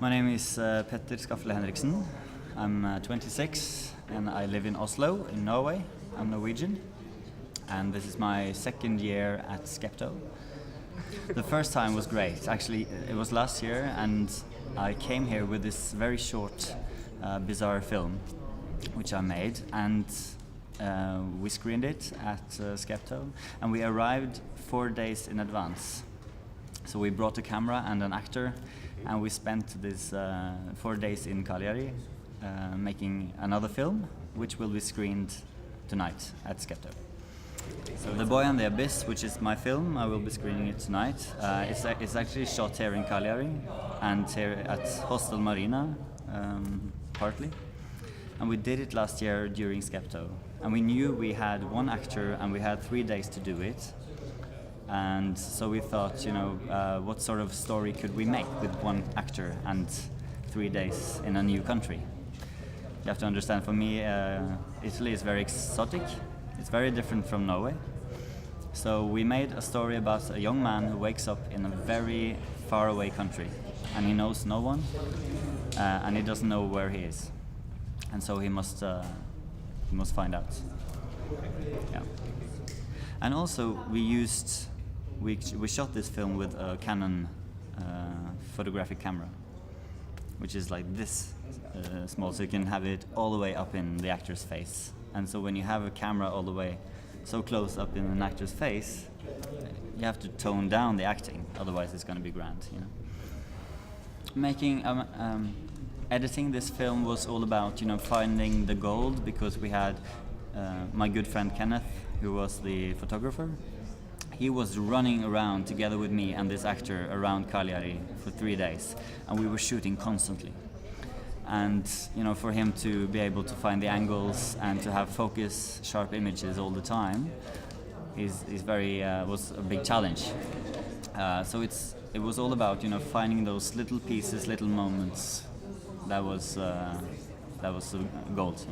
My name is Skafle Henriksen. I'm 26 and I live in Oslo in Norway. I'm Norwegian and this is my second year at Skepto. The first time was great. Actually, it was last year and I came here with this very short, bizarre film which I made, and we screened it at Skepto, and we arrived 4 days in advance. So we brought a camera and an actor, and we spent these 4 days in Cagliari making another film, which will be screened tonight at Skepto. So The Boy and the Abyss, which is my film, I will be screening it tonight. It's actually shot here in Cagliari and here at Hostel Marina, partly. And we did it last year during Skepto. And we knew we had one actor and we had 3 days to do it. And so we thought, what sort of story could we make with one actor and 3 days in a new country? You have to understand, for me, Italy is very exotic. It's very different from Norway. So we made a story about a young man who wakes up in a very far away country and he knows no one and he doesn't know where he is. And so he must find out. Yeah. And also we shot this film with a Canon photographic camera, which is like this small, so you can have it all the way up in the actor's face. And so when you have a camera all the way so close up in an actor's face, you have to tone down the acting, otherwise it's going to be grand. Editing this film was all about finding the gold, because we had my good friend Kenneth, who was the photographer. He was running around together with me and this actor around Cagliari for 3 days, and we were shooting constantly. And for him to be able to find the angles and to have focus, sharp images all the time was a big challenge. So it was all about finding those little pieces, little moments. That was the gold.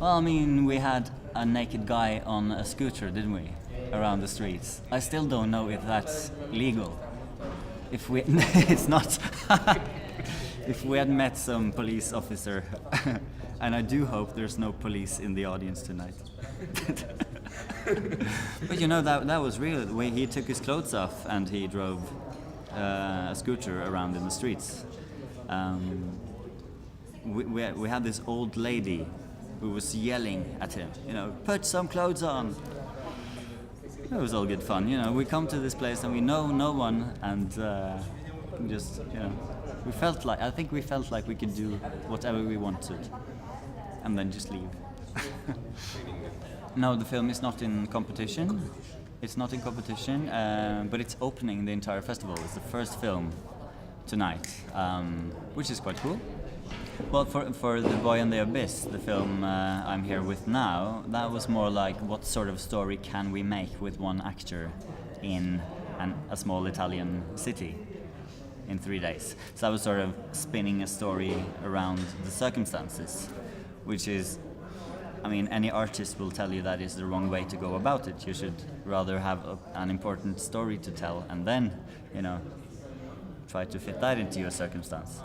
Well, I mean, we had a naked guy on a scooter, didn't we, around the streets? I still don't know if that's legal. If we, it's not. If we had met some police officer, and I do hope there's no police in the audience tonight. But that was real. The way he took his clothes off and he drove a scooter around in the streets. We had this old lady who was yelling at him, put some clothes on. It was all good fun, We come to this place and we know no one, and just, I think we felt like we could do whatever we wanted, and then just leave. No, the film is not in competition. It's not in competition, but it's opening the entire festival. It's the first film tonight, which is quite cool. Well, for The Boy and the Abyss, the film I'm here with now, that was more like, what sort of story can we make with one actor in a small Italian city in 3 days? So I was sort of spinning a story around the circumstances, which is, any artist will tell you that is the wrong way to go about it. You should rather have an important story to tell and then, try to fit that into your circumstance.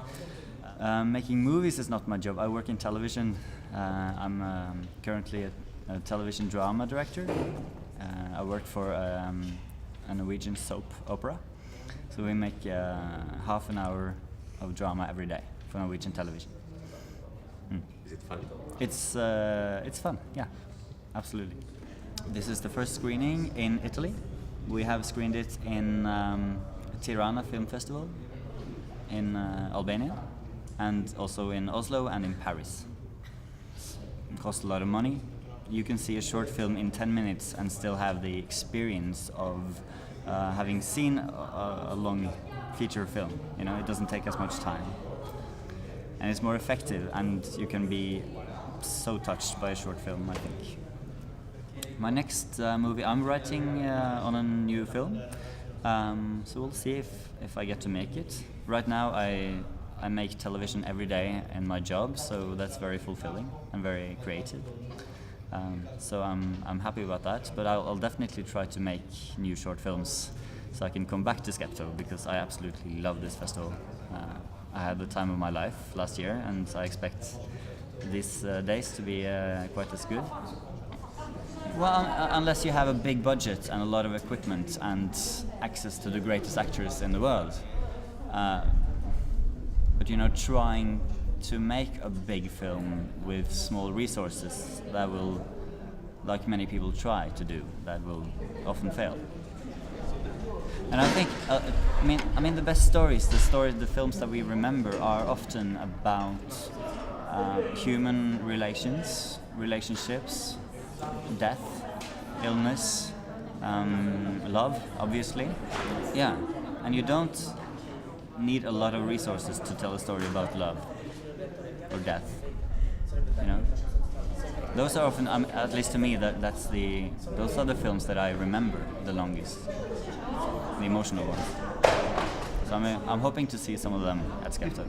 Making movies is not my job. I work in television. I'm currently a television drama director. I work for a Norwegian soap opera. So we make half an hour of drama every day for Norwegian television. Is it fun? It's fun, yeah, absolutely. This is the first screening in Italy. We have screened it in Tirana Film Festival in Albania, and also in Oslo and in Paris. It costs a lot of money. You can see a short film in 10 minutes and still have the experience of having seen a long feature film. It doesn't take as much time. And it's more effective, and you can be so touched by a short film, I think. My next movie, I'm writing on a new film, so we'll see if I get to make it. Right now I make television every day in my job, so that's very fulfilling and very creative. So I'm happy about that, but I'll definitely try to make new short films so I can come back to Skepto, because I absolutely love this festival. I had the time of my life last year, and I expect these days to be quite as good. Well, unless you have a big budget and a lot of equipment and access to the greatest actors in the world. But trying to make a big film with small resources, that will, like many people try to do, that will often fail. And I think, the best stories, the films that we remember are often about human relationships, death, illness, love, obviously. Yeah, and you don't need a lot of resources to tell a story about love or death. Those are often, at least to me, those are the films that I remember the longest, the emotional ones. So I'm hoping to see some of them at Skepto.